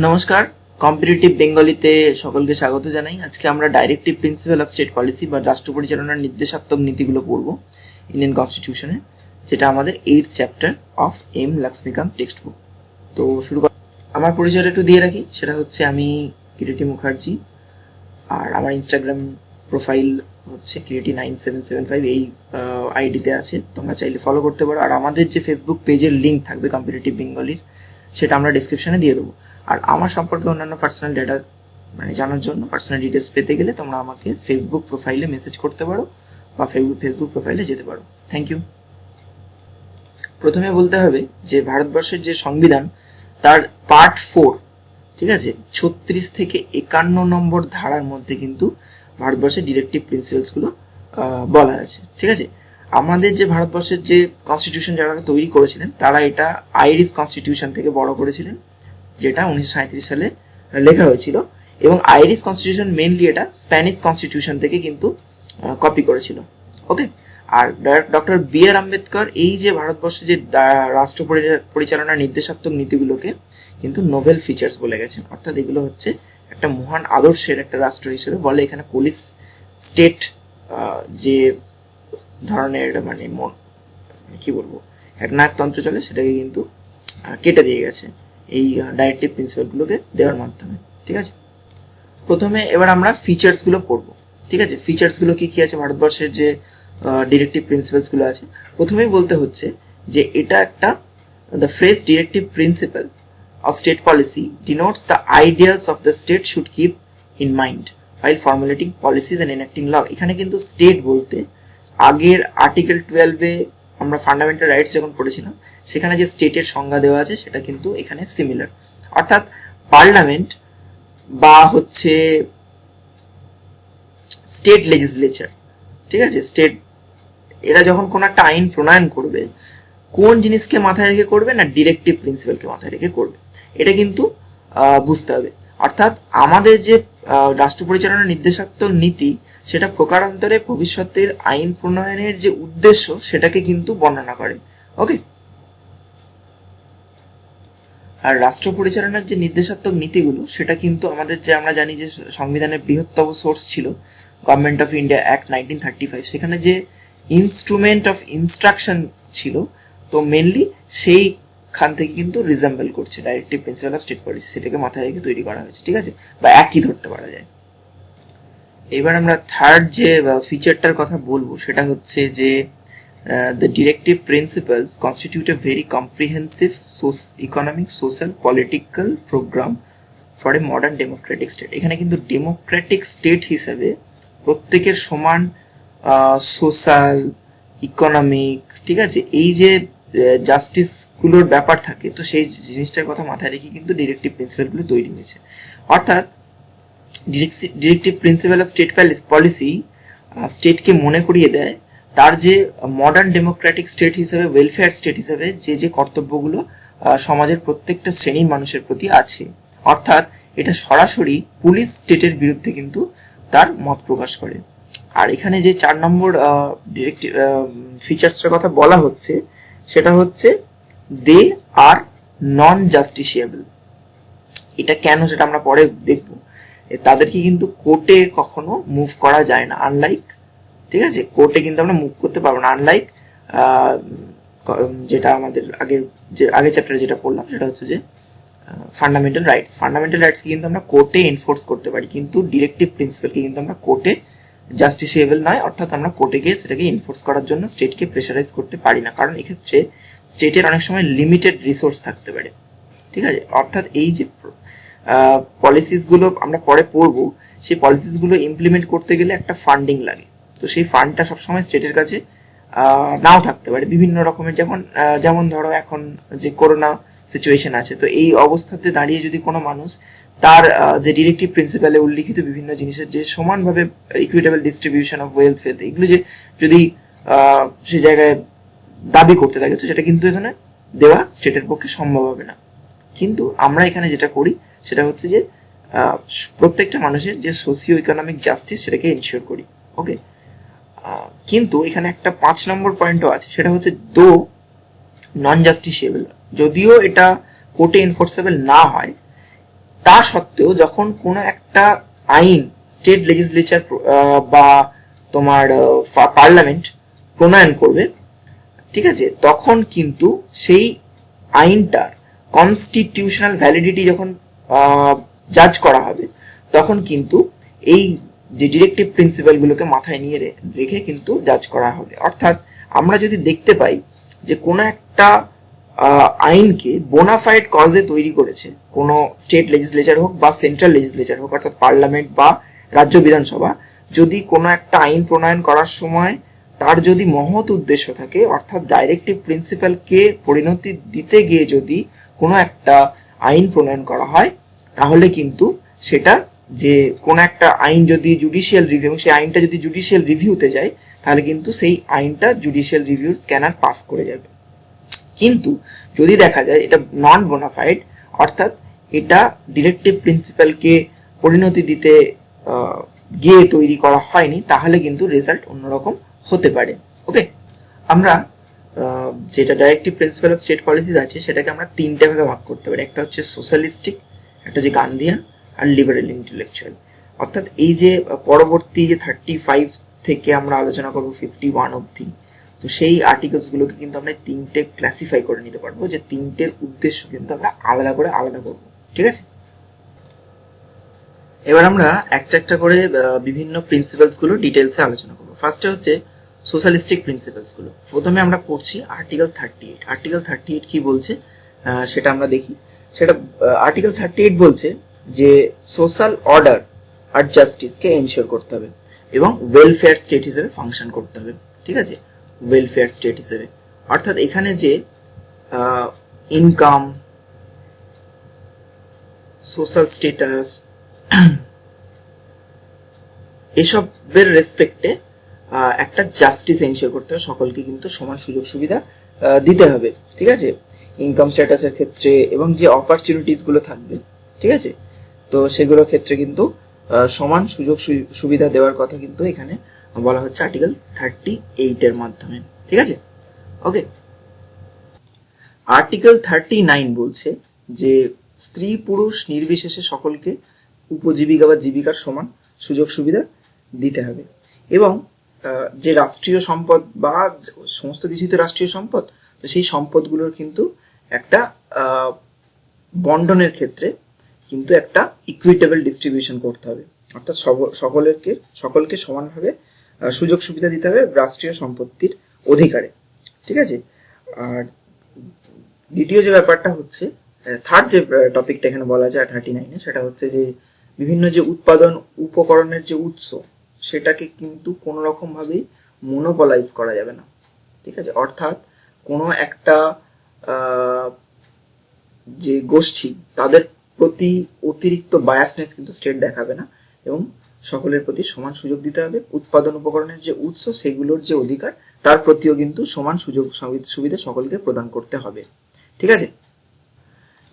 নমস্কার, কম্পিটিটিভ বেঙ্গলিতে সকলকে স্বাগত জানাই। আজকে আমরা directive principle of state policy বা রাষ্ট্র পরিচালনার নির্দেশাত্মক নীতিগুলো পড়ব ইন্ডিয়ান কনস্টিটিউশনে, যেটা আমাদের 8th chapter of M Laxmikanth textbook. তো শুরু কর। আমার পরিচয়টা একটু দিয়ে রাখি, সেটা হচ্ছে আমি কিরিটি মুখার্জি, আর আমার ইনস্টাগ্রাম প্রোফাইল হচ্ছে কিরিটি9775, এই আইডিতে আছে, তোমরা চাইলে ফলো করতে পারো। আর আমাদের যে ফেসবুক পেজের লিঙ্ক থাকবে কম্পিটিটিভ বেঙ্গলির, সেটা আমরা ডিসক্রিপশানে দিয়ে দেবো। আর আমার সম্পর্কে অন্যান্য পার্সোনাল ডেটা জানার জন্য, পার্সোনাল ডিটেলস পেতে গেলে তোমরা আমাকে ফেসবুক প্রোফাইলে মেসেজ করতে পারো বা ফেসবুক প্রোফাইলে যেতে পারো। Thank you. প্রথমে বলতে হবে যে ভারতবর্ষের যে সংবিধান, তার পার্ট 4, ঠিক আছে, 36 থেকে 51 নম্বর ধারার মধ্যে কিন্তু ভারতবর্ষের ডিরেক্টিভ প্রিন্সিপালসগুলো বলা আছে। ঠিক আছে, আমাদের যে ভারতবর্ষের যে কনস্টিটিউশন যারা তৈরি করেছিলেন, তারা এটা আইরিশ কনস্টিটিউশন থেকে বড় করেছিলেন, যেটা 1937 সালে লেখা হয়েছিল। এবং আইরিশ কনস্টিটিউশন মেনলি এটা স্প্যানিশ কনস্টিটিউশন থেকে কিন্তু কপি করেছিল। ওকে, আর ডক্টর বি আর আম্বেদকর এই যে ভারতবর্ষের যে রাষ্ট্র পরিচালনার নির্দেশাত্মক নীতিগুলোকে কিন্তু নোভেল ফিচার্স বলে গেছেন। অর্থাৎ এগুলো হচ্ছে একটা মহান আদর্শের একটা রাষ্ট্র হিসেবে বলে। এখানে পুলিশ স্টেট যে ধরনের কি বলবো একনায়কতন্ত্র চলে, সেটাকে কিন্তু কেটে দিয়ে গেছে এই ডাইরেক্টিভ প্রিন্সিপালগুলোকে দেওয়ার মাধ্যমে। ঠিক আছে, প্রথমে এবার আমরা ফিচার্সগুলো পড়বো। ঠিক আছে, ফিচার্সগুলো কি কি আছে ভারতবর্ষের যে ডিরেক্টিভ প্রিন্সিপালসগুলো আছে। প্রথমেই বলতে হচ্ছে যে এটা একটা, the phrase directive principal of state policy denotes the ideals of the state should keep in mind while formulating policies and enacting law. এখানে কিন্তু স্টেট বলতে আগের আর্টিকেল 12-এ আমরা ফান্ডামেন্টাল রাইটস যখন পড়েছিলাম, সেখানে যে স্টেটের সংজ্ঞা দেওয়া আছে সেটা কিন্তু এখানে সিমিলার। অর্থাৎ পার্লামেন্ট বা হচ্ছে স্টেট লেজিসলেচার, ঠিক আছে, স্টেট এরা যখন কোনো একটা আইন প্রণয়ন করবে, কোন জিনিসকে মাথায় রেখে করবে না, ডিরেক্টিভ প্রিন্সিপালকে মাথায় রেখে করবে, এটা কিন্তু বুঝতে হবে। অর্থাৎ আমাদের যে রাষ্ট্র পরিচালনার নির্দেশাত্মক নীতি, সেটা প্রকারান্তরে ভবিষ্যতের আইন প্রণয়নের যে উদ্দেশ্য সেটাকে কিন্তু বর্ণনা করে। ওকে, আর রাষ্ট্র পরিচালনার যে নির্দেশাত্মক নীতিগুলো, সেটা কিন্তু আমাদের যে আমরা জানি যে সংবিধানের বৃহত্তম সোর্স ছিল গভর্নমেন্ট অফ ইন্ডিয়া অ্যাক্ট 1935, সেখানে যে ইনস্ট্রুমেন্ট অফ ইনস্ট্রাকশন ছিল, তো মেনলি সেইখান থেকে কিন্তু রিজেম্বল করছে directive principle of state policy, সেটাকে মাথায় রেখে তৈরি করা হয়েছে। ঠিক আছে, বা একই ধরতে পারা যায়। এবার আমরা থার্ড যে ফিচারটার কথা বলবো, সেটা হচ্ছে যে the directive principles constitute a very comprehensive economic, social, political program for a modern democratic state. এখানে কিন্তু ডেমোক্রেটিক স্টেট হিসেবে প্রত্যেকের সমান সোশ্যাল, ইকোনমিক, ঠিক আছে, এই যে জাস্টিসগুলোর ব্যাপার থাকে, তো সেই জিনিসটার কথা মাথায় রেখে কিন্তু ডিরেক্টিভ প্রিন্সিপালগুলো তৈরি হয়েছে। অর্থাৎ directive principle of state policy স্টেটকে মনে করিয়ে দেয় তার যে মডার্ন ডেমোক্রেটিক স্টেট হিসেবে, ওয়েলফেয়ার স্টেট হিসেবে যে কর্তব্যগুলো সমাজের প্রত্যেকটা শ্রেণীর মানুষের প্রতি আছে। অর্থাৎ এটা সরাসরি পুলিশ স্টেটের বিরুদ্ধে কিন্তু তার মত প্রকাশ করে। আর এখানে যে 4 নম্বর ডিরেক্টিভ ফিচার্সটার কথা বলা হচ্ছে, সেটা হচ্ছে দে আর নন জাস্টিসিয়েবল। এটা কেন সেটা আমরা পরে দেখব। তাদেরকে কিন্তু কোর্টে কখনো মুভ করা যায় না, আনলাইক, ঠিক আছে, কোর্টে কিন্তু আমরা মুভ করতে পারবো না, আনলাইক যেটা আমাদের আগের চ্যাপ্টারে যেটা পড়লাম, সেটা হচ্ছে যে ফান্ডামেন্টাল রাইটসকে কিন্তু আমরা কোর্টে এনফোর্স করতে পারি, কিন্তু ডিরেক্টিভ প্রিন্সিপালকে কিন্তু আমরা কোর্টে জাস্টিসিয়েবল নয়। অর্থাৎ আমরা কোর্টে গিয়ে সেটাকে এনফোর্স করার জন্য স্টেটকে প্রেশারাইজ করতে পারি না, কারণ এক্ষেত্রে স্টেটের অনেক সময় লিমিটেড রিসোর্স থাকতে পারে। ঠিক আছে, অর্থাৎ এই যে পলিসিসগুলো আমরা পরে পড়বো, সেই পলিসিসগুলো ইমপ্লিমেন্ট করতে গেলে একটা ফান্ডিং লাগে। তো সেই ফান্ডটা সবসময় স্টেটের কাছে নাও থাকতে পারে বিভিন্ন রকমের। যেমন ধরো এখন যে করোনা সিচুয়েশন আছে, তো এই অবস্থাতে দাঁড়িয়ে যদি কোনো মানুষ তার যে ডিরেক্টিভ প্রিন্সিপালে উল্লিখিত বিভিন্ন জিনিসের যে সমানভাবে ইকুইটেবল ডিস্ট্রিবিউশন অফ ওয়েলথ এগুলো যে যদি সেই জায়গায় দাবি করতে থাকে, তো সেটা কিন্তু এখানে দেওয়া স্টেটের পক্ষে সম্ভব হবে না। কিন্তু আমরা এখানে যেটা করি সেটা হচ্ছে যে প্রত্যেকটা মানুষের যে সোশিও ইকোনমিক জাস্টিস, সেটাকে এনশিওর করি। ওকে, কিন্তু এখানে একটা 5 নম্বর পয়েন্টও আছে, সেটা হচ্ছে দো নন জাস্টিসিয়েবল। যদিও এটা কোর্টে এনফোর্সেবল না হয়, তা সত্ত্বেও যখন কোনো একটা আইন স্টেট লেজিসলেচার বা তোমার পার্লামেন্ট প্রণয়ন করবে, ঠিক আছে, তখন কিন্তু সেই আইনটার কনস্টিটিউশনাল ভ্যালিডিটি যখন জাজ করা হবে, তখন কিন্তু এই যে ডিরেক্টিভ প্রিন্সিপালগুলোকে মাথায় নিয়ে রেখে কিন্তু জাজ করা হবে। অর্থাৎ আমরা যদি দেখতে পাই যে কোনো একটা আইনকে বোনাফাইড কজে তৈরি করেছে কোনো স্টেট লেজিসলেচার হোক বা সেন্ট্রাল লেজিসলেচার হোক, অর্থাৎ পার্লামেন্ট বা রাজ্য বিধানসভা, যদি কোনো একটা আইন প্রণয়ন করার সময় তার যদি মহৎ উদ্দেশ্য থাকে, অর্থাৎ ডাইরেক্টিভ প্রিন্সিপালকে পরিণতি দিতে গিয়ে যদি কোনো একটা আইন প্রণয়ন করা হয়, তাহলে কিন্তু সেটা যে কোনো একটা আইন যদি জুডিশিয়াল রিভিউ, সেই আইনটা যদি জুডিশিয়াল রিভিউতে যায়, তাহলে কিন্তু সেই আইনটা জুডিশিয়াল রিভিউ স্ক্যানার পাস করে যাবে। কিন্তু যদি দেখা যায় এটা নন বোনাফাইড, অর্থাৎ এটা ডিরেক্টিভ প্রিন্সিপালকে পরিণতি দিতে গিয়ে তৈরি করা হয়নি, তাহলে কিন্তু রেজাল্ট অন্যরকম হতে পারে। ওকে, আমরা যেটা directive principle of state policies আছে সেটাকে আমরা তিনটে ভাগে ভাগ করতে পারি। একটা হচ্ছে সোশ্যালিস্টিক, একটা হচ্ছে গান্ধিয়ান, আর লিবারেল ইন্টেলেকচুয়াল। অর্থাৎ এই যে পরবর্তী যে 35 থেকে আমরা আলোচনা করবো 51 অবধি, তো সেই আর্টিকেলসগুলোকে কিন্তু আমরা তিনটে ক্লাসিফাই করে নিতে পারবো, যে তিনটের উদ্দেশ্য কিন্তু আমরা আলাদা করে আলাদা করবো। ঠিক আছে, এবার আমরা একটা একটা করে বিভিন্ন প্রিন্সিপালসগুলো ডিটেলসে আলোচনা করবো। ফার্স্টে হচ্ছে সোশ্যালিস্টিক প্রিন্সিপালসগুলো। প্রথমে আমরা পড়ছি আর্টিকেল 38। আর্টিকেল 38 কি বলছে সেটা আমরা দেখি। সেটা আর্টিকেল 38 বলছে যে সোশ্যাল অর্ডার আর জাস্টিসকে এনশিওর করতে হবে এবং ওয়েলফেয়ার স্টেট হিসেবে ফাংশন করতে হবে। ঠিক আছে, ওয়েলফেয়ার স্টেট হিসেবে, অর্থাৎ এখানে যে ইনকাম, সোশ্যাল স্টেটাস, এসবের রেসপেক্টে একটা জাস্টিস এনশিওর করতে হবে, সকলকে কিন্তু সমান সুযোগ সুবিধা দিতে হবে। ঠিক আছে, ইনকাম স্ট্যাটাসের ক্ষেত্রে এবং যে অপরচুনিটিসগুলো থাকবে, ঠিক আছে, তো সেগুলোর ক্ষেত্রে কিন্তু সমান সুযোগ সুবিধা দেওয়ার কথা কিন্তু এখানে বলা হচ্ছে আর্টিকেল 38 এর মাধ্যমে। ঠিক আছে, ওকে। আর্টিকেল 39 বলছে যে স্ত্রী পুরুষ নির্বিশেষে সকলকে উপজীবিকা বা জীবিকার সমান সুযোগ সুবিধা দিতে হবে এবং যে রাষ্ট্রীয় সম্পদ বা সমস্ত কিছুই তো রাষ্ট্রীয় সম্পদ, তো সেই সম্পদগুলোর কিন্তু একটা বন্টনের ক্ষেত্রে কিন্তু একটা ইকুইটেবল ডিস্ট্রিবিউশন করতে হবে, অর্থাৎ সকলকে সমানভাবে সুযোগ সুবিধা দিতে হবে রাষ্ট্রীয় সম্পত্তির অধিকারে। ঠিক আছে, আর দ্বিতীয় যে ব্যাপারটা হচ্ছে, থার্ড যে টপিকটা এখানে বলা যায় 39-এ, সেটা হচ্ছে যে বিভিন্ন যে উৎপাদন উপকরণের যে উৎস, সেটাকে কিন্তু কোনো রকমভাবেই মোনোপলাইজ করা যাবে না। ঠিক আছে, অর্থাৎ কোনো একটা যে গোষ্ঠী, তাদের প্রতি অতিরিক্ত বায়াসনেস কিন্তু স্টেট দেখাবে না এবং সকলের প্রতি সমান সুযোগ দিতে হবে। উৎপাদন উপকরণের যে উৎস, সেগুলোর যে অধিকার, তার প্রতিও কিন্তু সমান সুযোগ সুবিধা সকলকে প্রদান করতে হবে। ঠিক আছে,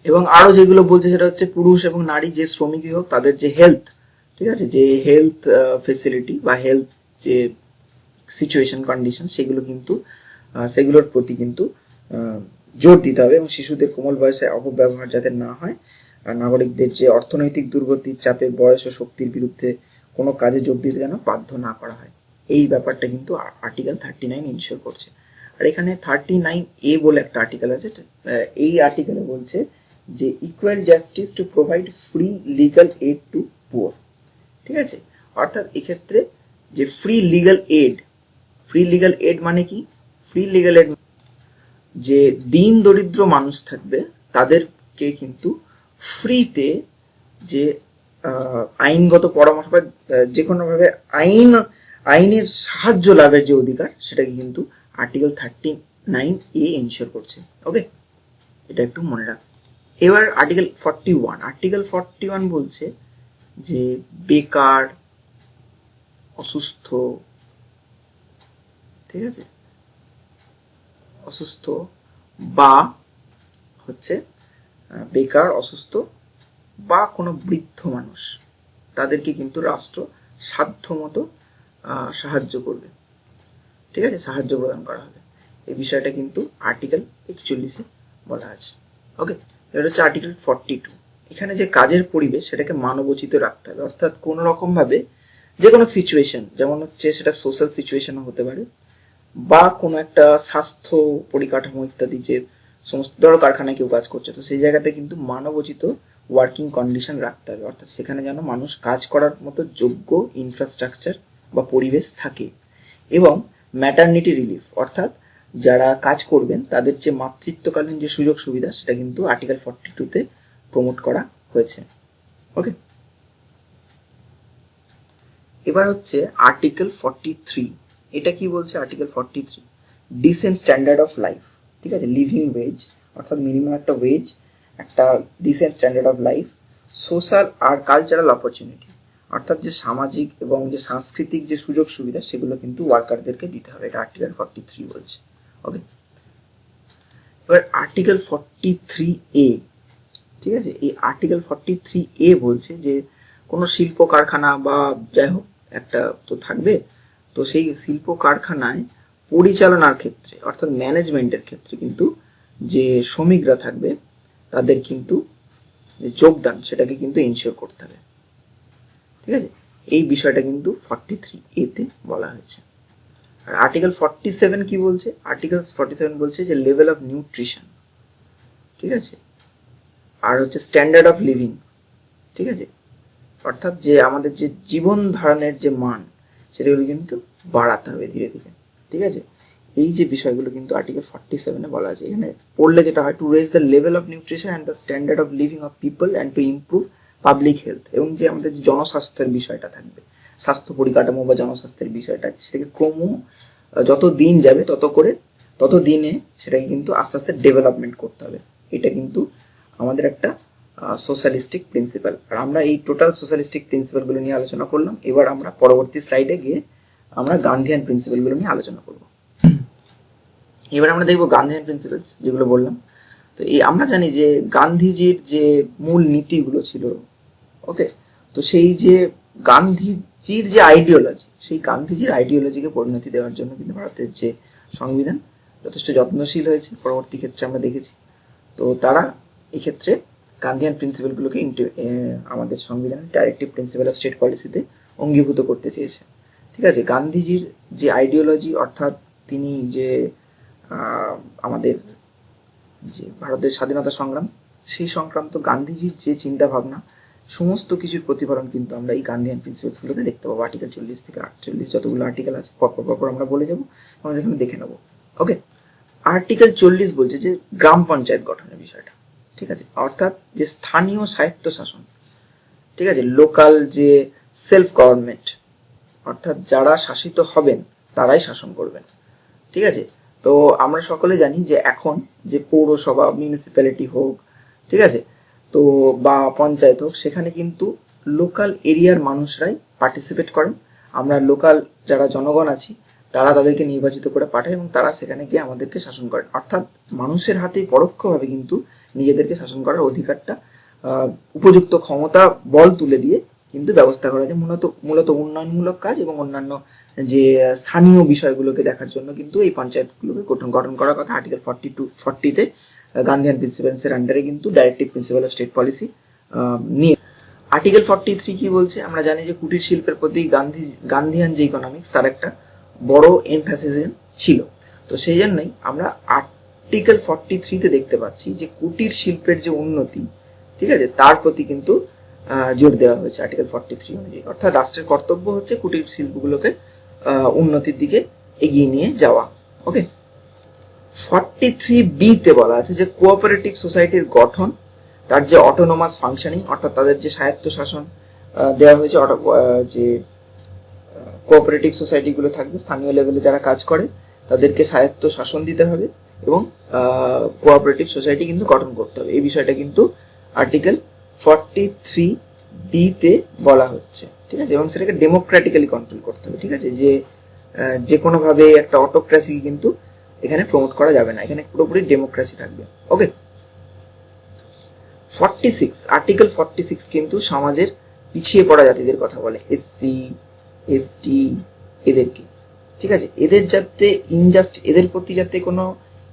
এবং আরো যেগুলো বলছে সেটা হচ্ছে পুরুষ এবং নারী যে শ্রমিকই হোক, তাদের যে হেলথ, ঠিক আছে, যে হেলথ ফেসিলিটি বা হেলথ যে সিচুয়েশন কন্ডিশন, সেগুলো কিন্তু সেগুলোর প্রতি কিন্তু জোর দিতে হবে এবং শিশুদের কোমল বয়সে অপব্যবহার যাতে না হয়, আর নাগরিকদের যে অর্থনৈতিক দুর্গতির চাপে বয়স ও শক্তির বিরুদ্ধে কোনো কাজে যোগ দিতে যেন বাধ্য না করা হয়, এই ব্যাপারটা কিন্তু আর্টিকেল 39 ইনশিওর করছে। আর এখানে 39A বলে একটা আর্টিকেল আছে, এই আর্টিকেলে বলছে যে equal justice to provide free legal aid to poor. ঠিক আছে, অর্থাৎ এক্ষেত্রে যে ফ্রি লিগাল এড মানে কি? ফ্রি লিগাল এড যে দিন দরিদ্র মানুষ থাকবে তাদেরকে কিন্তু ফ্রিতে যে আইনগত পরামর্শ বা যে কোনোভাবে আইনের সাহায্য লাভের যে অধিকার, সেটাকে কিন্তু আর্টিকেল 39A এনশিওর করছে। ওকে, এটা একটু মনে রাখ। এবার আর্টিকেল 41 বলছে যে বেকার, অসুস্থ, ঠিক আছে, অসুস্থ বা হচ্ছে বেকার, অসুস্থ বা কোনো বৃদ্ধ মানুষ, তাদেরকে কিন্তু রাষ্ট্র সাধ্যমতো সাহায্য করবে। ঠিক আছে, সাহায্য প্রদান করা হবে। এই বিষয়টা কিন্তু আর্টিকেল 41-এ বলা আছে। ওকে, এটা হচ্ছে আর্টিকেল 42। এখানে যে কাজের পরিবেশ সেটাকে মানবোচিত রাখতে হবে, অর্থাৎ কোনো রকমভাবে যে কোনো সিচুয়েশন, যেমন হচ্ছে সেটা সোশ্যাল সিচুয়েশনও হতে পারে বা কোনো একটা স্বাস্থ্য পরিকাঠামো ইত্যাদি, যে সমস্ত ধরো কারখানায় কেউ কাজ করছে, তো সেই জায়গাটা কিন্তু মানবোচিত ওয়ার্কিং কন্ডিশন রাখতে হবে, অর্থাৎ সেখানে যেন মানুষ কাজ করার মতো যোগ্য ইনফ্রাস্ট্রাকচার বা পরিবেশ থাকে। এবং ম্যাটারনিটি রিলিফ, অর্থাৎ যারা কাজ করবেন তাদের যে মাতৃত্বকালীন যে সুযোগ সুবিধা সেটা কিন্তু আর্টিকেল 42-তে প্রমোট করা হয়েছে। ওকে, এবার হচ্ছে আর্টিকেল 43। এটা কি বলছে article 43? Decent standard of life, ঠিক আছে, লিভিং ওয়েজ, অর্থাৎ মিনিমাম একটা ওয়েজ, একটা decent standard of life, social আর কালচারাল অপরচুনিটি, অর্থাৎ যে সামাজিক এবং যে সাংস্কৃতিক যে সুযোগ সুবিধা সেগুলো কিন্তু ওয়ার্কারদেরকে দিতে হবে, এটা আর্টিকেল 43 বলছে। ওকে, এবার আর্টিকেল 43A, ঠিক আছে, এই আর্টিকেল 43A বলছে যে কোনো শিল্প কারখানা বা যাই হোক একটা তো থাকবে, তো সেই শিল্প কারখানায় পরিচালনার ক্ষেত্রে অর্থাৎ ম্যানেজমেন্টের ক্ষেত্রে কিন্তু যে শ্রমিকরা থাকবে তাদের কিন্তু যে যোগদান সেটাকে কিন্তু এনশিওর করতে হবে, ঠিক আছে, এই বিষয়টা কিন্তু 43A-তে বলা হয়েছে। আর আর্টিকেল 47 কি বলছে? আর্টিকেল 47 বলছে যে লেভেল অফ নিউট্রিশন, ঠিক আছে, আর হচ্ছে স্ট্যান্ডার্ড অফ লিভিং, ঠিক আছে, অর্থাৎ যে আমাদের যে জীবন ধারণের যে মান সেটাগুলো কিন্তু বাড়াতে হবে ধীরে ধীরে, ঠিক আছে, এই যে বিষয়গুলো কিন্তু আর্টিকেল 47-এ বলা আছে। এখানে পড়লে যেটা হয়, to raise the level of nutrition and the standard of living of people and to improve public health, এবং যে আমাদের যে জনস্বাস্থ্যের বিষয়টা থাকবে, স্বাস্থ্য পরিকাঠামো বা জনস্বাস্থ্যের বিষয়টা, সেটাকে যত দিন যাবে তত দিনে সেটাকে কিন্তু আস্তে আস্তে ডেভেলপমেন্ট করতে হবে। এটা কিন্তু আমাদের একটা সোশ্যালিস্টিক প্রিন্সিপাল। আর আমরা এই টোটাল সোশ্যালিস্টিক প্রিন্সিপালগুলো নিয়ে আলোচনা করলাম। এবার আমরা পরবর্তী স্লাইডে গিয়ে আমরা গান্ধীয়ান প্রিন্সিপালগুলো নিয়ে আলোচনা করব। এবার আমরা দেখবো গান্ধীয়ান প্রিন্সিপালস যেগুলো বললাম। তো এই আমরা জানি যে গান্ধীজির যে মূল নীতিগুলো ছিল, ওকে, তো সেই যে গান্ধীজির যে আইডিওলজি, সেই গান্ধীজির আইডিওলজিকে পরিণতি দেওয়ার জন্য কিন্তু ভারতের যে সংবিধান যথেষ্ট যত্নশীল হয়েছে, পরবর্তী ক্ষেত্রে আমরা দেখেছি। তো তারা এক্ষেত্রে গান্ধীয়ান প্রিন্সিপালগুলোকে আমাদের সংবিধানের ডাইরেক্টিভ প্রিন্সিপাল অফ স্টেট পলিসিতে অঙ্গীভূত করতে চেয়েছে, ঠিক আছে। গান্ধীজির যে আইডিওলজি, অর্থাৎ তিনি যে আমাদের যে ভারতের স্বাধীনতা সংগ্রাম, সেই সংক্রান্ত গান্ধীজির যে চিন্তা ভাবনা, সমস্ত কিছুর প্রতিফলন কিন্তু আমরা এই গান্ধীয়ান প্রিন্সিপালসগুলোতে দেখতে পাবো। আর্টিকেল 40 থেকে 48 যতগুলো আর্টিকেল আছে পরপর আমরা বলে যাবো, আমরা এখানে দেখে নেবো। ওকে, আর্টিকেল 40 বলছে যে গ্রাম পঞ্চায়েত গঠনের বিষয়টা, ঠিক আছে, অর্থাৎ যে স্থানীয় স্বায়ত্ত শাসন, ঠিক আছে, লোকাল যে সেলফ গভর্নমেন্ট, অর্থাৎ যারা শাসিত হবেন তারাই শাসন করবেন, ঠিক আছে। তো আমরা সকলে জানি যে এখন যে পৌরসভা, মিউনিসিপ্যালিটি হোক, ঠিক আছে, তো বা পঞ্চায়েত হোক, সেখানে কিন্তু লোকাল এরিয়ার মানুষরাই পার্টিসিপেট করেন। আমরা লোকাল যারা জনগণ আছি তারা তাদেরকে নির্বাচিত করে পাঠায় এবং তারা সেখানে গিয়ে আমাদেরকে শাসন করেন, অর্থাৎ মানুষের হাতে পরোক্ষভাবে কিন্তু নিজেদেরকে শাসন করার অধিকারটা, উপযুক্ত ক্ষমতা বল তুলে দিয়ে কিন্তু ব্যবস্থা করা যায়। মূলত উন্নয়নমূলক কাজ এবং অন্যান্য যে স্থানীয় বিষয়গুলোকে দেখার জন্য কিন্তু এই পঞ্চায়েতগুলোকে গঠন করার কথা। আর্টিকেল 40-তে গান্ধীয়ান প্রিন্সিপালসের আন্ডারে কিন্তু directive principle of state policy নিয়ে। আর্টিকেল 43 কি বলছে? আমরা জানি যে কুটির শিল্পের প্রতি গান্ধীয়ান যে ইকোনমিক্স, তার একটা বড় এমফ্যাসিস ছিল। তো সেই জন্যই আমরা আর্টিকেল 43-তে দেখতে পাচ্ছি যে কুটির শিল্পের যে উন্নতি, ঠিক আছে, তার প্রতি কিন্তু জোর দেওয়া হয়েছে আর্টিকেল 43 অনুযায়ী। অর্থাৎ রাষ্ট্রের কর্তব্য হচ্ছে কুটির শিল্পগুলোকে উন্নতির দিকে এগিয়ে নিয়ে যাওয়া। ওকে, 43B-তে বলা আছে যে কোঅপারেটিভ সোসাইটির গঠন, তার যে অটোনোমাস ফাংশনিং, অর্থাৎ তাদের যে স্বায়ত্ত শাসন দেওয়া হয়েছে, যে কোঅপারেটিভ সোসাইটিগুলো থাকবে, স্থানীয় লেভেলে যারা কাজ করে তাদেরকে স্বায়ত্ত শাসন দিতে হবে এবং কোঅপারেটিভ সোসাইটি কিন্তু গঠন করতে হবে। এই বিষয়টা কিন্তু আর্টিকেল 43B-তে বলা হচ্ছে, ঠিক আছে, এবং সেটাকে ডেমোক্রেটিক্যালি কন্ট্রোল করতে হবে, ঠিক আছে, যে কোনোভাবে একটা অটোক্রেসি কিন্তু এখানে প্রমোট করা যাবে না, এখানে পুরোপুরি ডেমোক্রেসি থাকবে। ওকে, 46 আর্টিকেল 46 কিন্তু সমাজের পিছিয়ে পড়া জাতিদের কথা বলে, SC ST এদেরকে, ঠিক আছে, এদের প্রতি যাতে কোনো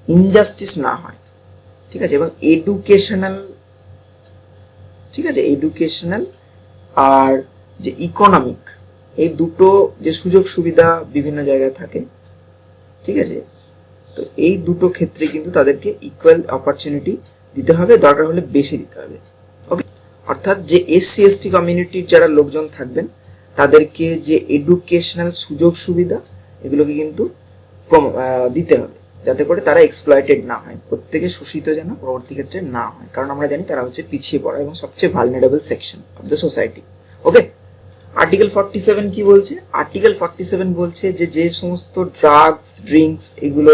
ইনজাস্টিস না হয়, ঠিক আছে, এবং এডুকেশনাল ঠিক আছে, এডুকেশনাল আর যে ইকোনমিক, এই দুটো যে সুযোগ সুবিধা বিভিন্ন জায়গায় থাকে, ঠিক আছে, তো এই দুটো ক্ষেত্রে কিন্তু তাদেরকে ইকুয়াল অপরচুনিটি দিতে হবে, দরকার হলে বেশি দিতে হবে। ওকে, অর্থাৎ যে এসসি এসটি কমিউনিটির যারা লোকজন থাকবেন তাদেরকে যে এডুকেশনাল সুযোগ সুবিধা এগুলোকে কিন্তু দিতে হবে, যাতে করে তারা এক্সপ্লয়েটেড না হয়, প্রত্যেকে শোষিত যেন পরবর্তী ক্ষেত্রে না হয়, কারণ আমরা জানি তারা হচ্ছে পিছিয়ে পড়া এবং সবচেয়ে vulnerable section of the society. Okay, article 47 কি বলছে? আর্টিকেল 47 বলছে যে যে সমস্ত ড্রাগস, ড্রিঙ্কস এগুলো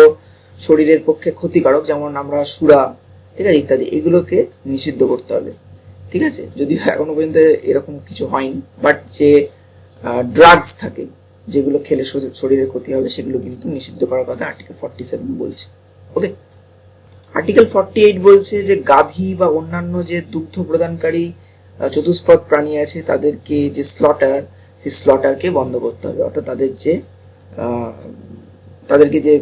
শরীরের পক্ষে ক্ষতিকারক, যেমন আমরা সুরা, ঠিক আছে, ইত্যাদি, এগুলোকে নিষিদ্ধ করতে হবে। ঠিক আছে, যদিও এখনো পর্যন্ত এরকম কিছু হয়নি, বাট যে ড্রাগস থাকে যেগুলো খেলে শরীরের ক্ষতি হবে সেগুলো কিন্তু নিষিদ্ধ করার কথা আর্টিকেল 47 বলছে। ওকে, আর্টিকেল 48 বলছে যে গাভী বা অন্যান্য যে দুগ্ধ প্রদানকারী চতুষ্পদ প্রাণী আছে তাদেরকে যে স্লটার, সেই স্লটারকে বন্ধ করতে হবে, অর্থাৎ তাদেরকে যে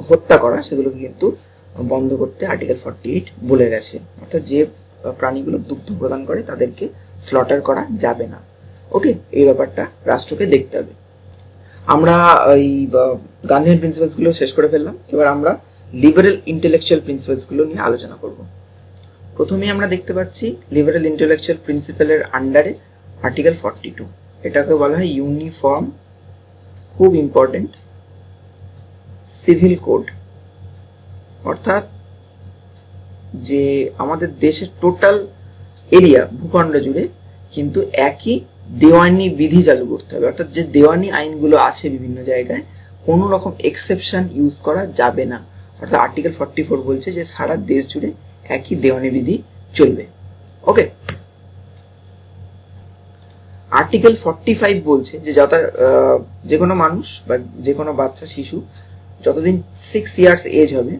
হত্যা করা সেগুলোকে কিন্তু বন্ধ করতে আর্টিকেল 48 বলে গেছে, অর্থাৎ যে প্রাণীগুলো দুগ্ধ প্রদান করে তাদেরকে স্লটার করা যাবে না। ওকে, এই ব্যাপারটা রাষ্ট্রকে দেখতে হবে। আমরা এই গান্ধীয়ান প্রিন্সিপালসগুলো শেষ করে ফেললাম, এবার আমরা লিবারেল ইন্টেলেকচুয়াল প্রিন্সিপালসগুলো নিয়ে আলোচনা করব। প্রথমেই আমরা দেখতে পাচ্ছি লিবারেল ইন্টেলেকচুয়াল প্রিন্সিপালের আন্ডারে আর্টিকেল 42, এটাকে বলা হয় ইউনিফর্ম, খুব ইম্পর্টেন্ট, সিভিল কোড, অর্থাৎ যে আমাদের দেশের টোটাল এরিয়া, ভূখণ্ড জুড়ে কিন্তু একই দেওয়ানি বিধি চালু করতে হবে, অর্থাৎ যে দেওয়ানি আইনগুলো আছে বিভিন্ন জায়গায় কোনো রকম এক্সেপশন ইউজ করা যাবে না, অর্থাৎ আর্টিকেল 44 বলছে যে সারা দেশ জুড়ে একই দেওয়ানি বিধি চলবে। ওকে, আর্টিকেল 45 বলছে যে যে কোনো মানুষ বা যে কোনো বাচ্চা শিশু যতদিন 6 ইয়ার্স এজ হবে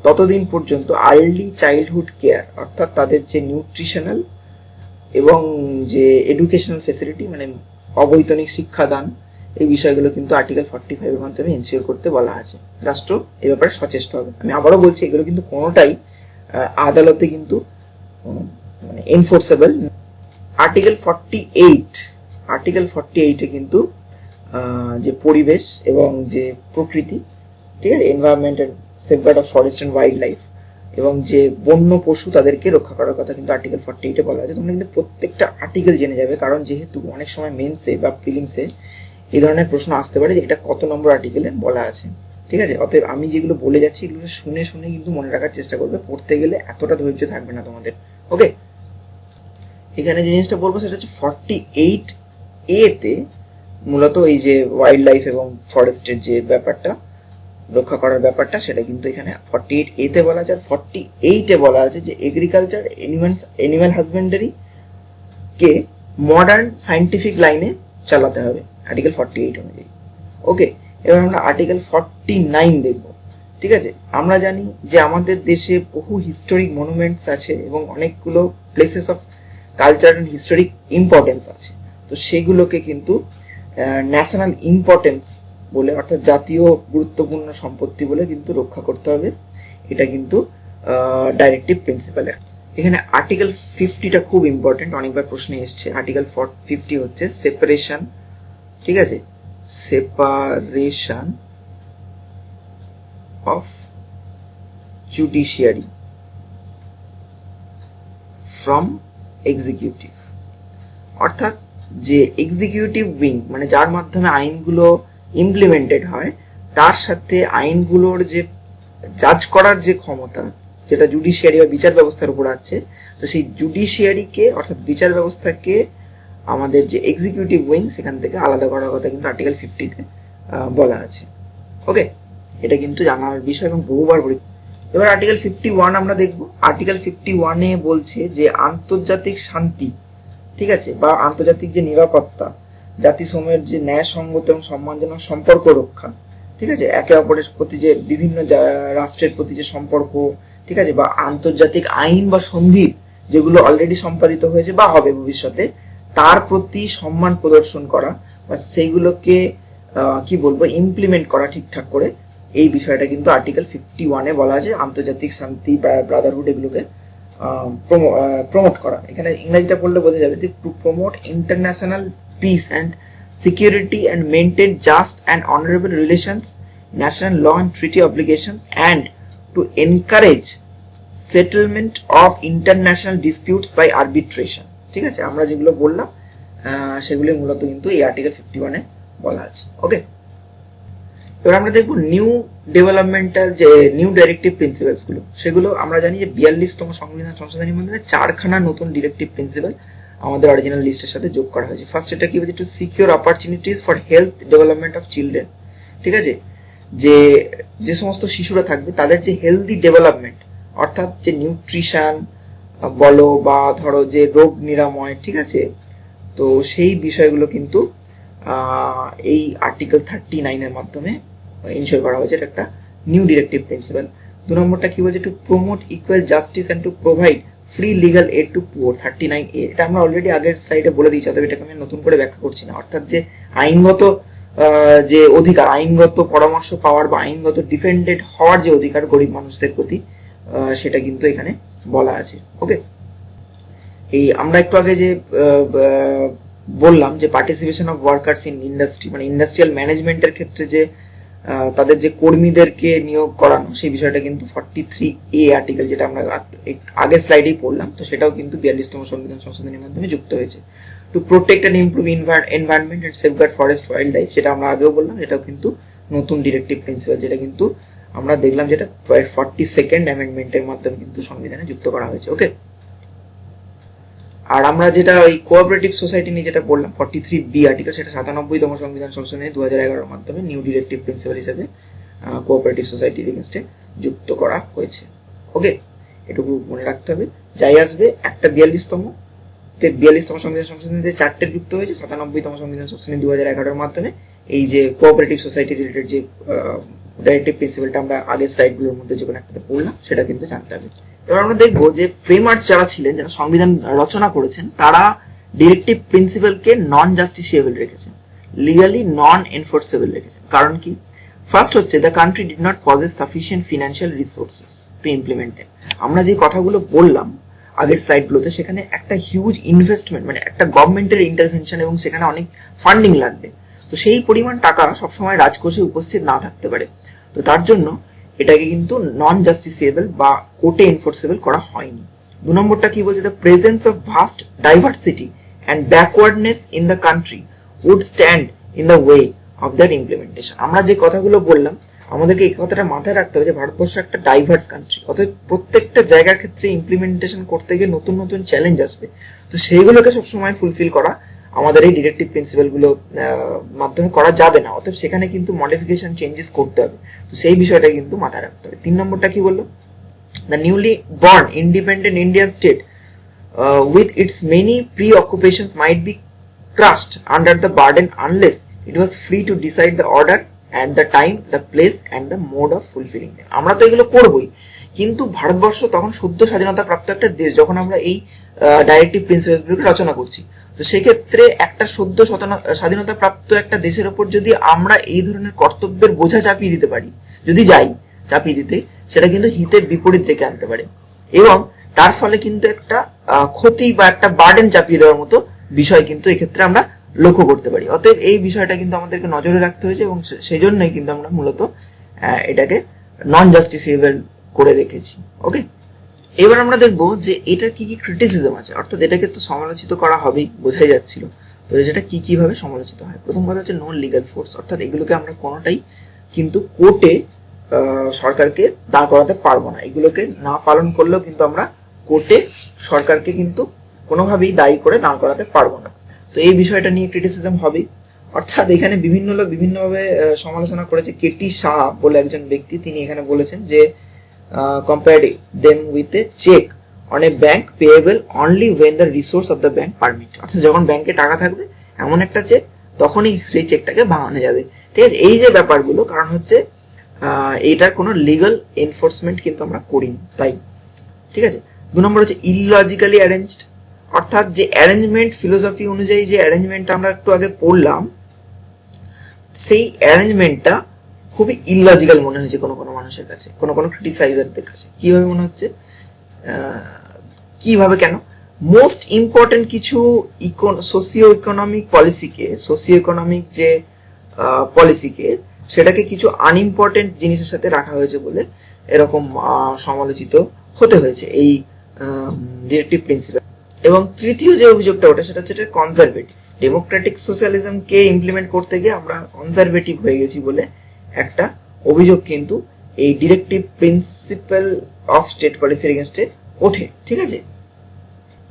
ততদিন পর্যন্ত আর্লি চাইল্ডহুড কেয়ার, অর্থাৎ তাদের যে নিউট্রিশনাল এবং যে এডুকেশনাল ফেসিলিটি, মানে অবৈতনিক শিক্ষাদান, এই বিষয়গুলো কিন্তু আর্টিকেল 45 এর মাধ্যমে এনশিওর করতে বলা আছে। রাষ্ট্র এ ব্যাপারে সচেষ্ট হবে। আমি আবারও বলছি, এগুলো কিন্তু কোনোটাই আদালতে কিন্তু মানে এনফোর্সেবল। আর্টিকেল 48 কিন্তু যে পরিবেশ এবং যে প্রকৃতি, ঠিক আছে, এনভায়রনমেন্টের safeguard of forest and wildlife এবং যে বন্য পশু তাদেরকে রক্ষা করার কথা কিন্তু আর্টিকেল 48 বলা আছে। তোমরা কিন্তু প্রত্যেকটা আর্টিকেল জেনে যাবে, কারণ যেহেতু অনেক সময় মেন্সে বা প্রিলিমসে এই ধরনের প্রশ্ন আসতে পারে যে এটা কত নম্বর আর্টিকেলে বলা আছে। ঠিক আছে, অতএব আমি যেগুলো বলে যাচ্ছি এগুলো শুনে শুনে কিন্তু মনে রাখার চেষ্টা করবে, পড়তে গেলে এতটা ধৈর্য থাকবে না তোমাদের। ওকে, এখানে যে জিনিসটা বলবো সেটা হচ্ছে 48A তে মূলত এই যে ওয়াইল্ড লাইফ এবং ফরেস্টের যে ব্যাপারটা, রক্ষা করার ব্যাপারটা, সেটা কিন্তু এখানে 48A তে বলা আছে। আর 48 বলা আছে যে এগ্রিকালচার, এনিম্যাল হাজবেন্ডারি কে মডার্ন সায়েন্টিফিক লাইনে চালাতে হবে আর্টিকেল 48 অনুযায়ী। ওকে, এবার আমরা আর্টিকেল 49 দেখব। ঠিক আছে, আমরা জানি যে আমাদের দেশে বহু হিস্টোরিক মনুমেন্টস আছে এবং অনেকগুলো places of culture and historic importance আছে, তো সেগুলোকে কিন্তু ন্যাশনাল ইম্পর্টেন্স বলে, অর্থাৎ জাতীয় গুরুত্বপূর্ণ সম্পত্তি বলে কিন্তু রক্ষা করতে হবে। এটা কিন্তু ডাইরেক্টিভ প্রিন্সিপালের। এখানে আর্টিকেল 50টা খুব ইম্পর্টেন্ট, অনেকবার প্রশ্নে এসছে। আর্টিকেল 50 হচ্ছে সেপারেশন, ঠিক আছে, separation of judiciary from executive, অর্থাৎ যে এক্সিকিউটিভ উইং মানে যার মাধ্যমে আইনগুলো ইমপ্লিমেন্টেড হয়, তার সাথে আইনগুলোর যে জাজ করার যে ক্ষমতা, যেটা জুডিশিয়ারি বা বিচার ব্যবস্থার উপর আছে, তো সেই জুডিশিয়ারিকে অর্থাৎ বিচার ব্যবস্থাকে আমাদের যে এক্সিকিউটিভ উইং সেখান থেকে আলাদা করার কথা কিন্তু আর্টিকেল 50তে বলা আছে। ওকে, এটা কিন্তু জানার বিষয় এবং বহুবার পরীক্ষা। এবার আর্টিকেল 51 আমরা দেখব। আর্টিকেল 51-এ বলছে যে আন্তর্জাতিক শান্তি, ঠিক আছে, বা আন্তর্জাতিক যে নিরাপত্তা, জাতিসমূহের যে ন্যায়সঙ্গত এবং সম্মানজনক সম্পর্ক রক্ষা, ঠিক আছে, একে অপরের প্রতি যে বিভিন্ন রাষ্ট্রের প্রতি যে সম্পর্ক, ঠিক আছে, বা আন্তর্জাতিক আইন বা সন্ধি যেগুলো অলরেডি সম্পাদিত হয়েছে বা হবে ভবিষ্যতে, তার প্রতি সম্মান প্রদর্শন করা বা সেইগুলোকে কি বলবো ইমপ্লিমেন্ট করা ঠিকঠাক করে, এই বিষয়টা কিন্তু আর্টিকেল 51-এ বলা আছে। আন্তর্জাতিক শান্তি বা ব্রাদারহুড এগুলোকে প্রমোট করা, এখানে ইংরেজিটা পড়লে বোঝা যাবে, to promote international peace and security and maintain just and honourable relations, national law and treaty obligation, and to encourage settlement of international disputes by arbitration. ঠিক আছে, আমরা যেগুলো বললাম সেগুলি মূলত কিন্তু এই আর্টিকেল 51-এ বলা আছে। ওকে, এবার আমরা দেখবো নিউ ডেভেলপমেন্টাল যে নিউ ডাইরেক্টিভ প্রিন্সিপালস গুলো, সেগুলো আমরা জানি যে 42তম সংবিধান সংশোধনীর মধ্যে 4খানা নতুন ডিরেক্টিভ প্রিন্সিপাল আমাদের অরিজিনাল লিস্টের সাথে যোগ করা হয়েছে। ফার্স্ট এটা কি বলছে, to secure opportunities for health development of children. ঠিক আছে, যে সমস্ত শিশুরা থাকবে তাদের যে হেলদি ডেভেলপমেন্ট, অর্থাৎ যে নিউট্রিশন বলো বা ধরো যে রোগ নিরাময়, ঠিক আছে, তো সেই বিষয়গুলো কিন্তু এই আর্টিকেল 39-এর মাধ্যমে ইনশিওর করা হয়েছে। এটা একটা নিউ ডিরেক্টিভ প্রিন্সিপাল। 2 নম্বরটা কি বলছে, to promote equal justice and to provide free legal aid to poor, 39A। এটা আমরা অলরেডি আগের স্লাইডে বলে দিয়েছি, তবে এটাকে আমি নতুন করে ব্যাখ্যা করছি না। অর্থাৎ যে আইনগত যে অধিকার, আইনগত পরামর্শ পাওয়ার বা আইনগত ডিফেন্ডেড হওয়ার যে অধিকার গরিব মানুষদের প্রতি, সেটা কিন্তু এখানে বলা আছে। ওকে, এই আমরা একটু আগে যে বললাম যে participation of workers in industry, মানে ইন্ডাস্ট্রিয়াল ম্যানেজমেন্টের ক্ষেত্রে যে তাদের যে কর্মীদেরকে নিয়োগ করানো, সেই বিষয়টা কিন্তু 43A আর্টিকেল, যেটা আমরা আগের স্লাইডেই পড়লাম, তো সেটাও কিন্তু 42তম সংবিধান সংশোধনীর মাধ্যমে যুক্ত হয়েছে। To protect and improve environment and safeguard forest wild life, যেটা আমরা আগেও বললাম, এটাও কিন্তু নতুন ডিরেক্টিভ প্রিন্সিপাল, যেটা কিন্তু আমরা দেখলাম যেটা 42nd অ্যামেন্ডমেন্টের মাধ্যমে কিন্তু সংবিধানে যুক্ত করা হয়েছে। ওকে, আর আমরা যেটা ওই কোঅপারেটিভ সোসাইটি নিয়ে যেটা বললাম 43B আর্টিকেল, সেটা 97তম সংবিধান সংশোধনী 2011-এর মাধ্যমে নিউ ডিরেক্টিভ প্রিন্সিপাল হিসেবে কোঅপারেটিভ সোসাইটির এগেনস্টে যুক্ত করা হয়েছে। ওকে, এটুকু মনে রাখতে হবে। যাই আসবে, একটা 42তম সংবিধান সংশোধনীতে 4টে যুক্ত হয়েছে, 97তম সংবিধান সংশোধনী 2011-এর মাধ্যমে এই যে কোঅপারেটিভ সোসাইটি রিলেটেড যে ডাইরেক্টিভ প্রিন্সিপালটা আমরা আগের স্লাইডগুলোর মধ্যে যখন একটাতে পড়লাম, সেটা কিন্তু জানতে হবে। এবার আমরা দেখবো যে ফ্রেমার্স যারা ছিলেন, যারা সংবিধান রচনা করেছেন, তারা ডিরেক্টিভ প্রিন্সিপালকে নন জাস্টিসিয়েবল রেখেছেন, লিগালি নন এনফোর্সেবল রেখেছেন। কারণ কি, ফার্স্ট হচ্ছে the country did not pauses sufficient financial resources to implement them. আমরা যে কথাগুলো বললাম আগের স্লাইডগুলোতে, সেখানে একটা হিউজ ইনভেস্টমেন্ট, মানে একটা গভর্নমেন্টের ইন্টারভেনশন, এবং সেখানে অনেক ফান্ডিং লাগবে। তো সেই পরিমাণ টাকা সবসময় রাজকোষে উপস্থিত না থাকতে পারে। তো তার জন্য এটাকে কিন্তু নন জাস্টিসিয়েবল বা কোর্টে এনফোর্সেবল করা হয়নি। 2 নম্বরটা কি বলছে, the presence of vast diversity and backwardness in the country would stand in the way of that implementation. আমরা যে কথাগুলো বললাম, আমাদেরকে এই কথাটা মাথায় রাখতে হবে যে ভারতবর্ষ একটা ডাইভার্স কান্ট্রি, অর্থাৎ প্রত্যেকটা জায়গার ক্ষেত্রে ইমপ্লিমেন্টেশন করতে গিয়ে নতুন নতুন চ্যালেঞ্জ আসবে। তো সেইগুলোকে সবসময় ফুলফিল করা আমাদের এই ডিরেক্টিভ প্রিন্সিপালগুলো মাধ্যমে করা যাবে না, অতএব সেখানে কিন্তু মডিফিকেশন চেঞ্জেস করতে হবে। তো সেই বিষয়টা কিন্তু মাথায় রাখতে হবে। 3 নম্বরটা কি বললো, the newly born independent Indian state with its many pre-occupations might be crushed under the burden unless it was free to decide the order and the time, the place and the mode of fulfilling them. আমরা তো এগুলো করবই, কিন্তু ভারতবর্ষ তখন সদ্য স্বাধীনতা প্রাপ্ত একটা দেশ, যখন আমরা এই ডাইরেক্টিভ প্রিন্সিপালগুলোকে রচনা করছি, তো সেক্ষেত্রে একটা সদ্য স্বাধীনতা প্রাপ্ত একটা দেশের ওপর যদি আমরা এই ধরনের কর্তব্যের বোঝা চাপিয়ে দিতে পারি, যদি যাই চাপিয়ে দিতে, সেটা কিন্তু হিতের বিপরীত রেখে আনতে পারে, এবং তার ফলে কিন্তু একটা ক্ষতি বা একটা বার্ডেন চাপিয়ে দেওয়ার মতো বিষয় কিন্তু এক্ষেত্রে আমরা লক্ষ্য করতে পারি। অতএব এই বিষয়টা কিন্তু আমাদেরকে নজরে রাখতে হয়েছে, এবং সেই জন্যই কিন্তু আমরা মূলত এটাকে নন জাস্টিসিয়েবল করে রেখেছি। ওকে, এবার আমরা দেখবো যে এটা কি কি ক্রিটিসিজম আছে, অর্থাৎ এটাকে তো সমালোচিত করা হবেই, বোঝাই যাচ্ছিল। তো যেটা কি কিভাবে সমালোচিত হয়, প্রথম কথা হচ্ছে নো লিগাল ফোর্স, অর্থাৎ এগুলোকে আমরা কোনোটাই কিন্তু কোর্টে সরকারকে দাঁড় করাতে পারবো না। এগুলোকে না পালন করলেও কিন্তু আমরা কোর্টে সরকারকে কিন্তু কোনোভাবেই দায়ী করে দাঁড় করাতে পারবো না। তো এই বিষয়টা নিয়ে ক্রিটিসিজম হবেই। অর্থাৎ এখানে বিভিন্ন লোক বিভিন্নভাবে সমালোচনা করেছে। কেটি শাহ বলে একজন ব্যক্তি, তিনি এখানে বলেছেন যে compared them with a check on a bank payable only when the resource of the bank permit, অর্থাৎ যখন ব্যাংকে টাকা থাকবে এমন একটা চেক, তখনই সেই চেকটাকে ভাঙানো যাবে। ঠিক আছে, এই যে ব্যাপারগুলো, কারণ হচ্ছে এইটার কোনো লিগাল এনফোর্সমেন্ট কিন্তু আমরা করিনি, তাই। ঠিক আছে, 2 নম্বর হচ্ছে ইললজিক্যালি অ্যারেঞ্জড, অর্থাৎ যে অ্যারেঞ্জমেন্ট ফিলোসফি অনুযায়ী যে অ্যারেঞ্জমেন্টটা আমরা একটু আগে পড়লাম, সেই অ্যারেঞ্জমেন্টটা খুবই ইললজিক্যাল মনে হয়েছে কোনো কোনো মানুষের কাছে, কোনো কোনো ক্রিটিসাইজারদের কাছে। কিভাবে মনে হচ্ছে, কিভাবে, কেন? মোস্ট ইম্পর্টেন্ট কিছু সোশিও ইকোনমিক যে পলিসিকে সেটাকে কিছু আনইম্পর্টেন্ট জিনিসের সাথে রাখা হয়েছে বলে এরকম সমালোচিত হতে হয়েছে এই ডিরেক্টিভ প্রিন্সিপাল। এবং তৃতীয় যে অভিযোগটা ওটা সেটা হচ্ছে কনজারভেটিভ। ডেমোক্রেটিক সোশ্যালিজমকে ইমপ্লিমেন্ট করতে গিয়ে আমরা কনজারভেটিভ হয়ে গেছি বলে একটা অভিযোগ কিন্তু এই ডিরেক্টিভ প্রিন্সিপাল অফ স্টেট পলিসির এগেনস্টে ওঠে, ঠিক আছে।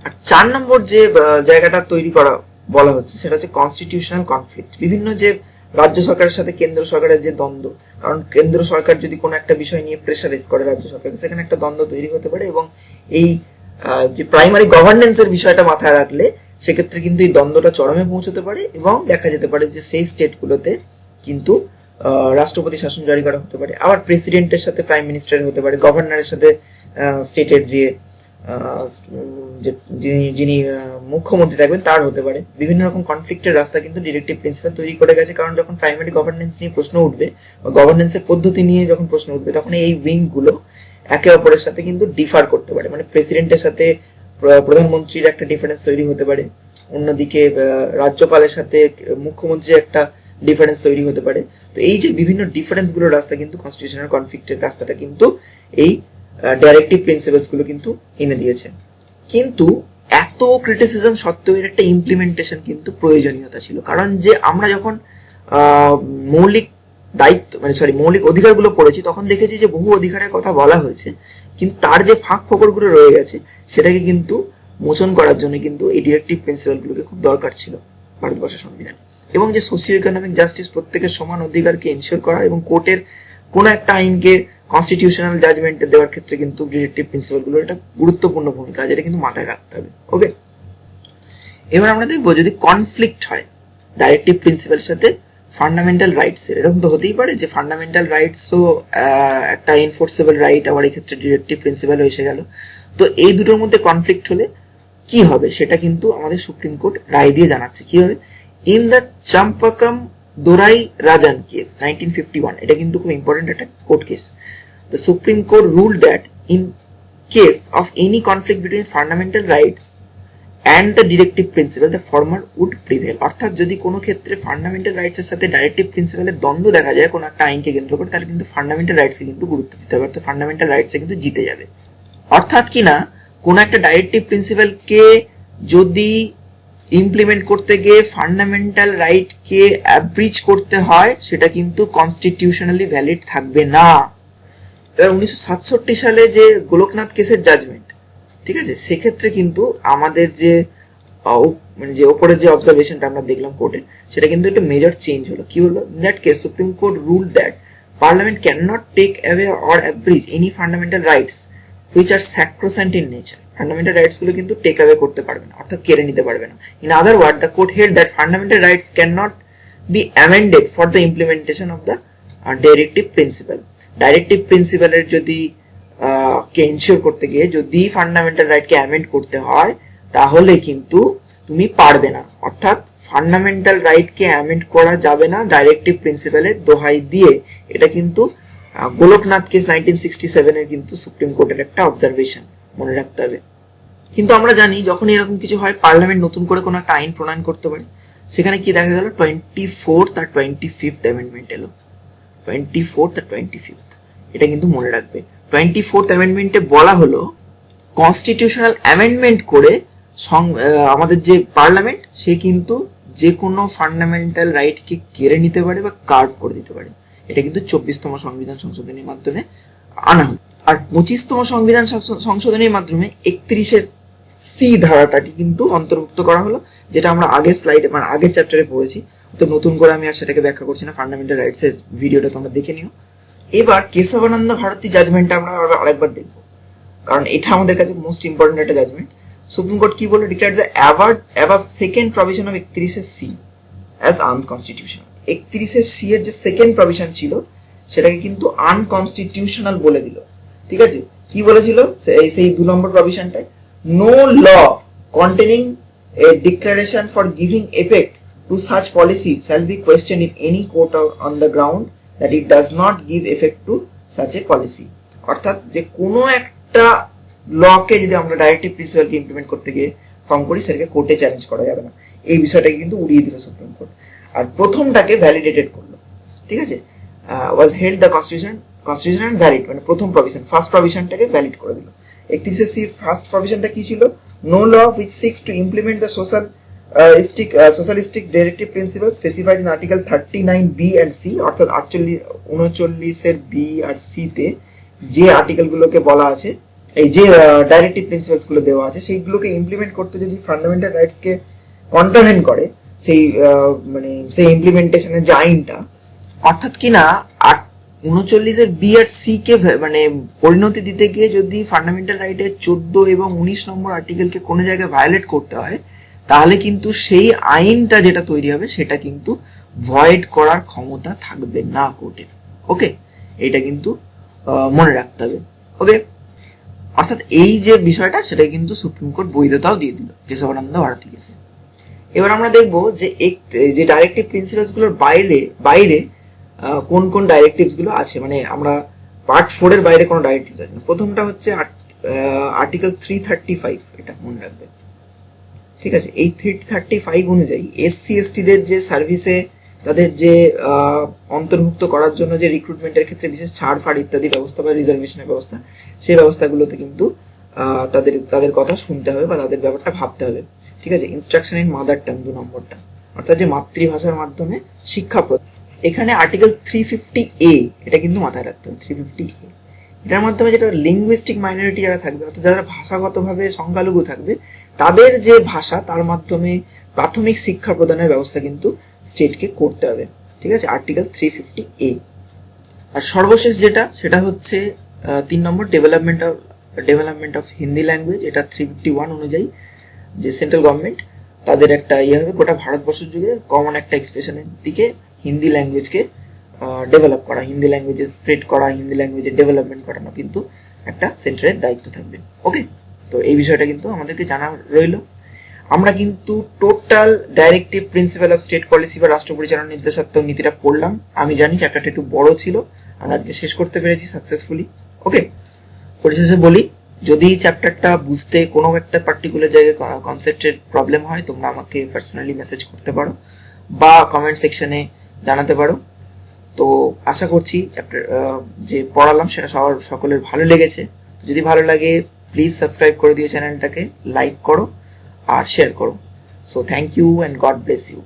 আর 4 নম্বর যে জায়গাটা তৈরি করা বলা হচ্ছে সেটা হচ্ছে কনস্টিটিউশনাল কনফ্লিক্ট। বিভিন্ন যে রাজ্য সরকারের সাথে কেন্দ্র সরকারের যে দ্বন্দ্ব, কারণ কেন্দ্র সরকার যদি কোনো একটা বিষয় নিয়ে প্রেশারাইজ করে রাজ্য সরকারকে, সেখানে একটা দ্বন্দ্ব তৈরি হতে পারে। এবং এই যে প্রাইমারি গভর্নেন্সের বিষয়টা মাথায় রাখলে সেক্ষেত্রে কিন্তু এই দ্বন্দ্বটা চরমে পৌঁছতে পারে এবং দেখা যেতে পারে যে সেই স্টেটগুলোতে কিন্তু রাষ্ট্রপতি শাসন জারি করা হতে পারে। আবার প্রেসিডেন্টের সাথে প্রাইম মিনিস্টারের হতে পারে, গভর্নরের সাথে স্টেটের যে যিনি মুখ্যমন্ত্রী থাকবেন তার হতে পারে। বিভিন্ন রকম কনফ্লিক্টের রাস্তা কিন্তু ডিরেক্টিভ প্রিন্সিপাল তৈরি করে গেছে, কারণ যখন প্রাইমারি গভর্নেন্স নিয়ে প্রশ্ন উঠবে বা গভর্নেন্সের পদ্ধতি নিয়ে যখন প্রশ্ন উঠবে তখন এই উইংগুলো একে অপরের সাথে কিন্তু ডিফার করতে পারে। মানে প্রেসিডেন্টের সাথে প্রধানমন্ত্রীর একটা ডিফারেন্স তৈরি হতে পারে, অন্যদিকে রাজ্যপালের সাথে মুখ্যমন্ত্রীর একটা ডিফারেন্স তৈরি হতে পারে। তো এই যে বিভিন্ন ডিফারেন্সগুলোর রাস্তা কিন্তু কনস্টিটিউশনাল কনফ্লিক্টের রাস্তাটা কিন্তু এই ডাইরেক্টিভ প্রিন্সিপালস গুলো কিন্তু এনে দিয়েছে। কিন্তু এত ক্রিটিসিজম সত্ত্বেও এর একটা ইমপ্লিমেন্টেশন কিন্তু প্রয়োজনীয়তা ছিল, কারণ যে আমরা যখন মৌলিক মৌলিক অধিকারগুলো পড়েছি তখন দেখেছি যে বহু অধিকারের কথা বলা হয়েছে, কিন্তু তার যে ফাঁক ফোকরগুলো রয়ে গেছে সেটাকে কিন্তু মোচন করার জন্য কিন্তু এই ডিরেক্টিভ প্রিন্সিপালগুলোকে খুব দরকার ছিল ভারতবর্ষের সংবিধানে। এবং যে সোশিও ইকোনমিক জাস্টিস, প্রত্যেকের সমান অধিকারকে এনশিওর করা এবং কোর্টের কোনো একটা আইনকে কনস্টিটিউশনাল জাজমেন্ট দেওয়ার ক্ষেত্রে কিন্তু ডিরেক্টিভ প্রিন্সিপালগুলোর একটা গুরুত্বপূর্ণ ভূমিকা, যেটা কিন্তু মাথায় রাখতে হবে। ওকে, এবার আমরা দেখবো যদি কনফ্লিক্ট হয় ডাইরেক্টিভ প্রিন্সিপালের সাথে ফান্ডামেন্টাল রাইটস এর, এরকম তো হতেই পারে যে ফান্ডামেন্টাল রাইটসও একটা এনফোর্সেবল রাইট, আবার এই ক্ষেত্রে ডিরেক্টিভ প্রিন্সিপাল এসে গেল। তো এই দুটোর মধ্যে কনফ্লিক্ট হলে কি হবে সেটা কিন্তু আমাদের সুপ্রিম কোর্ট রায় দিয়ে জানাচ্ছে। কি হবে? ইন দ্য চাম্পাকাম দোরাই রাজান কেস 1951, এটা কিন্তু খুব ইম্পর্টেন্ট একটা court case. The Supreme Court ruled that in case of any conflict between fundamental rights and the directive principle, the former would prevail. অর্থাৎ যদি কোনো ক্ষেত্রে ফান্ডামেন্টাল রাইটস এর সাথে ডাইরেক্টিভ প্রিন্সিপালের দ্বন্দ্ব দেখা যায় কোনো একটা আইনকে কেন্দ্র করে, তাহলে কিন্তু ফান্ডামেন্টাল রাইটসকে কিন্তু গুরুত্ব দিতে হবে, অর্থাৎ ফান্ডামেন্টাল রাইটসে কিন্তু জিতে যাবে। অর্থাৎ কি না, কোনো একটা ডাইরেক্টিভ প্রিন্সিপালকে যদি ইমপ্লিমেন্ট করতে গিয়ে ফান্ডামেন্টাল রাইটকে অ্যাব্রিজ করতে হয় সেটা কিন্তু কনস্টিটিউশনালি ভ্যালিড থাকবে না। এবার 1967 সালে যে গোলকনাথ কেসের জাজমেন্ট, ঠিক আছে, সেক্ষেত্রে কিন্তু আমাদের যে যে ওপরের যে অবজারভেশনটা আমরা দেখলাম কোর্টে, সেটা কিন্তু একটা মেজর চেঞ্জ হলো। কি হলো? In that case supreme court rule that parliament can not take away or abridge any fundamental rights which are sacrosanct in nature. Fundamental rights গুলো কিন্তু টেক অ্যাওয়ে করতে পারবে না, অর্থাৎ কেড়ে নিতে পারবে না। In other word, the court held that fundamental rights can not be amended for the implementation of the directive principle. Directive প্রিন্সিপালের যদি কে এনশিওর করতে গিয়ে যদি ফান্ডামেন্টাল রাইটকে অ্যামেন্ড করতে হয় তাহলে কিন্তু তুমি পারবে না, অর্থাৎ ফান্ডামেন্টাল রাইটকে অ্যামেন্ড করা যাবে না ডাইরেক্টিভ প্রিন্সিপালের দোহাই দিয়ে। এটা কিন্তু গোলকনাথ কেস 1967 এর কিন্তু সুপ্রিম কোর্টের একটা অবজারভেশন, মনে রাখতে হবে। কিন্তু আমরা জানি যখন এরকম কিছু হয় পার্লামেন্ট নতুন করে কোনো একটা আইন প্রণয়ন করতে পারে, সেখানে কি দেখা গেল 24th আর 25th অ্যামেন্ডমেন্ট এলো, 24th আর 25th, এটা কিন্তু মনে রাখবে। 24th অ্যামেন্ডমেন্টে বলা হলো কনস্টিটিউশনাল অ্যামেন্ডমেন্ট করে আমাদের যে পার্লামেন্ট সে কিন্তু যে কোনো ফান্ডামেন্টাল রাইটকে কেড়ে নিতে পারে বা কার্ভ করে দিতে পারে। এটা কিন্তু 24তম সংবিধান সংশোধনীর মাধ্যমে আনা হলো। আর 25তম সংবিধান সংশোধনীর মাধ্যমে 31 সি ধারাটাকে কিন্তু অন্তর্ভুক্ত করা হলো, যেটা আমরা আগের স্লাইডে মানে আগের চ্যাপ্টারে পড়েছি। তো নতুন করে আমি আর সেটাকে ব্যাখ্যা করছি না, ফান্ডামেন্টাল রাইটস এর ভিডিওটা তোমরা দেখে নিও। এবার কেশবানন্দ ভারতী জাজমেন্টটা আমরা আরেকবার দেখব, কারণ এটা আমাদের কাছে মোস্ট ইম্পর্টেন্ট একটা জাজমেন্ট। সুপ্রিম কোর্ট কি বলে? Declare the above second provision of 31 C as unconstitutional. 31 C এর যে সেকেন্ড প্রভিশন ছিল সেটাকে কিন্তু আনকনস্টিটিউশনাল বলে দিল। ঠিক আছে, কি বলেছিল সেই 2 নম্বর প্রভিশনটায়? No law containing a declaration for giving effect to such policy shall be questioned in any court on the ground that it does not give effect to such a policy. অর্থাৎ যে কোনো একটা লকে যদি আমরা ডাইরেক্টিভ প্রিন্সিপালকে implement করতে গিয়ে ফর্ম করি, সেটাকে কোর্টে চ্যালেঞ্জ করা যাবে না। এই বিষয়টাকে কিন্তু উড়িয়ে দিল সুপ্রিম কোর্ট। আর প্রথমটাকে ভ্যালিডেটেড করলো, ঠিক আছে, was held the constitution and valid, মানে প্রথম প্রভিশন, ফার্স্ট প্রভিশনটাকে ভ্যালিড করে দিল। 31 ফার্স্ট প্রভিশনটা কি ছিল? No law which seeks to implement the socialistic directive principle specified in article 39 B and C, অর্থাৎ 39 বি আর সি তে যে আর্টিকেলগুলোকে বলা আছে, এই যে ডাইরেক্টিভ প্রিন্সিপালস গুলো দেওয়া আছে, সেইগুলোকে ইমপ্লিমেন্ট করতে যদি ফান্ডামেন্টাল রাইটসকে কন্ট্রাভেন করে সেই মানে সেই ইমপ্লিমেন্টেশনের যে আইনটা, অর্থাৎ কিনা 39 বি আর সি কে মানে পরিণতি দিতে গিয়ে যদি ফান্ডামেন্টাল রাইটের 14 এবং 19 নম্বর আর্টিকেলকে কোনো জায়গায় ভায়োলেট করতে হয়, তাহলে কিন্তু সেই আইনটা যেটা তৈরি হবে সেটা কিন্তু ভয়েড করার ক্ষমতা থাকবে না কোর্টের। ওকে, এটা কিন্তু মনে রাখতে হবে। ওকে, অর্থাৎ এই যে বিষয়টা সেটা কিন্তু সুপ্রিম কোর্ট বৈধতাও দিয়ে দিল কেশবানন্দ ভারতী কেসে। এবার আমরা দেখব যে ডাইরেক্টিভ প্রিন্সিপালস গুলোর বাইরে কোন কোন ডাইরেক্টিভস গুলো আছে, মানে আমরা পার্ট 4 এর বাইরে কোনো ডাইরেক্টিভ আছে না। প্রথমটা হচ্ছে আর্টিকেল 335, এটা মনে রাখবে, ঠিক আছে। এই 335 অনুযায়ী SC ST-দের যে সার্ভিসে তাদের যে অন্তর্ভুক্ত করার জন্য যে রিক্রুটমেন্টের ক্ষেত্রে বিশেষ ছাড় ফাড় ইত্যাদি ব্যবস্থা বা রিজার্ভেশনের ব্যবস্থা, সেই ব্যবস্থাগুলোতে কিন্তু তাদের কথা শুনতে হবে বা তাদের ব্যাপারটা ভাবতে হবে, ঠিক আছে। ইনস্ট্রাকশন ইন মাদার টাং 2 নম্বরটা, অর্থাৎ যে মাতৃভাষার মাধ্যমে শিক্ষা প্রদান। এখানে আর্টিকেল 350A, এটা কিন্তু মাথায় রাখতে হবে। 350A এটার মাধ্যমে যেটা লিঙ্গুইস্টিক মাইনরিটি যারা থাকবে, অর্থাৎ যারা ভাষাগতভাবে সংখ্যালঘু থাকবে, তাদের যে ভাষা তার মাধ্যমে প্রাথমিক শিক্ষা প্রদানের ব্যবস্থা কিন্তু স্টেটকে করতে হবে, ঠিক আছে, আর্টিকেল 350A। আর সর্বশেষ যেটা, সেটা হচ্ছে 3 নম্বর ডেভেলপমেন্ট অফ হিন্দি ল্যাঙ্গুয়েজ। এটা 351 অনুযায়ী যে সেন্ট্রাল গভর্নমেন্ট তাদের একটা হবে গোটা ভারতবর্ষ জুড়ে কমন একটা এক্সপ্রেশনের দিকে হিন্দি ল্যাঙ্গুয়েজকে ডেভেলপ করা, হিন্দি ল্যাঙ্গুয়েজে স্প্রেড করা, হিন্দি ল্যাঙ্গুয়েজে ডেভেলপমেন্ট করানো কিন্তু একটা সেন্টারের দায়িত্ব থাকবে। ওকে, তো এই বিষয়টা কিন্তু আমাদেরকে জানা রইল। আমরা কিন্তু total directive principle of state policy বা রাষ্ট্র পরিচালনা নির্দেশাত্মক নীতিটা পড়লাম। আমি জানি চ্যাপ্টারটা একটু বড় ছিল, আমরা আজকে শেষ করতে পেরেছি সাকসেসফুলি। ওকে, পরিশেষে বলি, যদি চ্যাপ্টারটা বুঝতে কোনো একটা পার্টিকুলার জায়গায় কনসেপ্টের প্রবলেম হয়, তোমরা আমাকে পার্সোনালি মেসেজ করতে পারো বা কমেন্ট সেকশনে জানাতে পারো। তো আশা করছি চ্যাপ্টার যে পড়ালাম সেটা সকলের ভালো লেগেছে। যদি ভালো লাগে প্লিজ সাবস্ক্রাইব করে দিও চ্যানেলটাকে, লাইক করো আর শেয়ার করো। So thank you and God bless you.